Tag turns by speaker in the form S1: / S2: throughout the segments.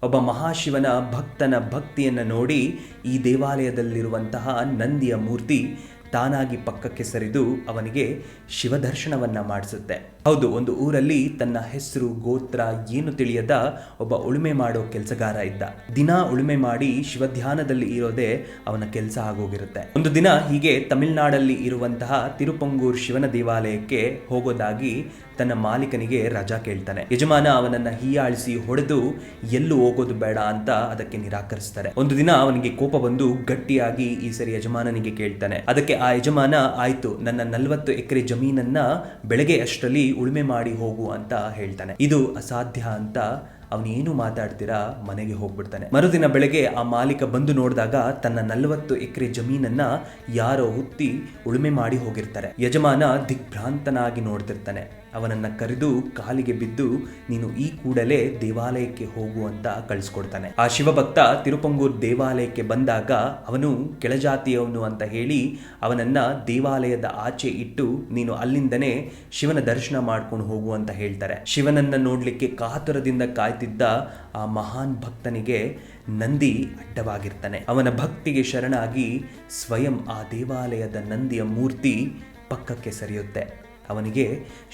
S1: ಒಬ್ಬ ಮಹಾಶಿವನ ಭಕ್ತನ ಭಕ್ತಿಯನ್ನು ನೋಡಿ ಈ ದೇವಾಲಯದಲ್ಲಿರುವಂತಹ ನಂದಿಯ ಮೂರ್ತಿ ತಾನಾಗಿ ಪಕ್ಕಕ್ಕೆ ಸರಿದು ಅವನಿಗೆ ಶಿವದರ್ಶನವನ್ನ ಮಾಡಿಸುತ್ತೆ. ಹೌದು, ಒಂದು ಊರಲ್ಲಿ ತನ್ನ ಹೆಸರು ಗೋತ್ರ ಏನು ತಿಳಿಯದ ಒಬ್ಬ ಉಳುಮೆ ಮಾಡೋ ಕೆಲಸಗಾರ ಇದ್ದ. ದಿನ ಉಳುಮೆ ಮಾಡಿ ಶಿವಧ್ಯಾನದಲ್ಲಿ ಇರೋದೇ ಅವನ ಕೆಲಸ ಆಗೋಗಿರುತ್ತೆ. ಒಂದು ದಿನ ಹೀಗೆ ತಮಿಳುನಾಡಲ್ಲಿ ಇರುವಂತಹ ತಿರುಪಂಗೂರ್ ಶಿವನ ದೇವಾಲಯಕ್ಕೆ ಹೋಗೋದಾಗಿ ತನ್ನ ಮಾಲೀಕನಿಗೆ ರಜಾ ಕೇಳ್ತಾನೆ. ಯಜಮಾನ ಅವನನ್ನ ಹೀಯಾಳಿಸಿ ಹೊಡೆದು ಎಲ್ಲೂ ಹೋಗೋದು ಬೇಡ ಅಂತ ಅದಕ್ಕೆ ನಿರಾಕರಿಸ್ತಾರೆ. ಒಂದು ದಿನ ಅವನಿಗೆ ಕೋಪ ಬಂದು ಗಟ್ಟಿಯಾಗಿ ಈ ಸರಿ ಯಜಮಾನನಿಗೆ ಕೇಳ್ತಾನೆ. ಅದಕ್ಕೆ ಆ ಯಜಮಾನ, ಆಯ್ತು, ನನ್ನ 40 ಎಕರೆ ಜಮೀನನ್ನ ಬೆಳಗ್ಗೆ ಅಷ್ಟರಲ್ಲಿ ಉಳುಮೆ ಮಾಡಿ ಹೋಗು ಅಂತ ಹೇಳ್ತಾನೆ. ಇದು ಅಸಾಧ್ಯ ಅಂತ ಅವನೇನು ಮಾತಾಡ್ತೀರಾ ಮನೆಗೆ ಹೋಗ್ಬಿಡ್ತಾನೆ. ಮರುದಿನ ಬೆಳಗ್ಗೆ ಆ ಮಾಲೀಕ ಬಂದು ನೋಡಿದಾಗ ತನ್ನ 40 ಎಕರೆ ಜಮೀನನ್ನ ಯಾರೋ ಹುತ್ತಿ ಉಳುಮೆ ಮಾಡಿ ಹೋಗಿರ್ತಾರೆ. ಯಜಮಾನ ದಿಗ್ಭ್ರಾಂತನಾಗಿ ನೋಡ್ತಿರ್ತಾನೆ. ಅವನನ್ನ ಕರೆದು ಕಾಲಿಗೆ ಬಿದ್ದು, ನೀನು ಈ ಕೂಡಲೇ ದೇವಾಲಯಕ್ಕೆ ಹೋಗು ಅಂತ ಕಳಿಸ್ಕೊಡ್ತಾನೆ. ಆ ಶಿವಭಕ್ತ ತಿರುಪಂಗೂರ್ ದೇವಾಲಯಕ್ಕೆ ಬಂದಾಗ ಅವನು ಕೆಳಜಾತಿಯವನು ಅಂತ ಹೇಳಿ ಅವನನ್ನ ದೇವಾಲಯದ ಆಚೆ ಇಟ್ಟು ನೀನು ಅಲ್ಲಿಂದನೇ ಶಿವನ ದರ್ಶನ ಮಾಡ್ಕೊಂಡು ಹೋಗು ಅಂತ ಹೇಳ್ತಾರೆ. ಶಿವನನ್ನ ನೋಡ್ಲಿಕ್ಕೆ ಕಾತುರದಿಂದ ಕಾಯ್ತಿದ್ದ ಆ ಮಹಾನ್ ಭಕ್ತನಿಗೆ ನಂದಿ ಅಡ್ಡವಾಗಿರ್ತಾನೆ. ಅವನ ಭಕ್ತಿಗೆ ಶರಣಾಗಿ ಸ್ವಯಂ ಆ ದೇವಾಲಯದ ನಂದಿಯ ಮೂರ್ತಿ ಪಕ್ಕಕ್ಕೆ ಸರಿಯುತ್ತೆ. ಅವನಿಗೆ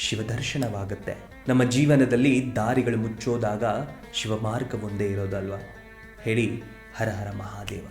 S1: ಶಿವದರ್ಶನವಾಗುತ್ತೆ. ನಮ್ಮ ಜೀವನದಲ್ಲಿ ದಾರಿಗಳು ಮುಚ್ಚೋದಾಗ ಶಿವಮಾರ್ಗ ಒಂದೇ ಇರೋದಲ್ವಾ? ಹೇಳಿ ಹರ ಹರ ಮಹಾದೇವ.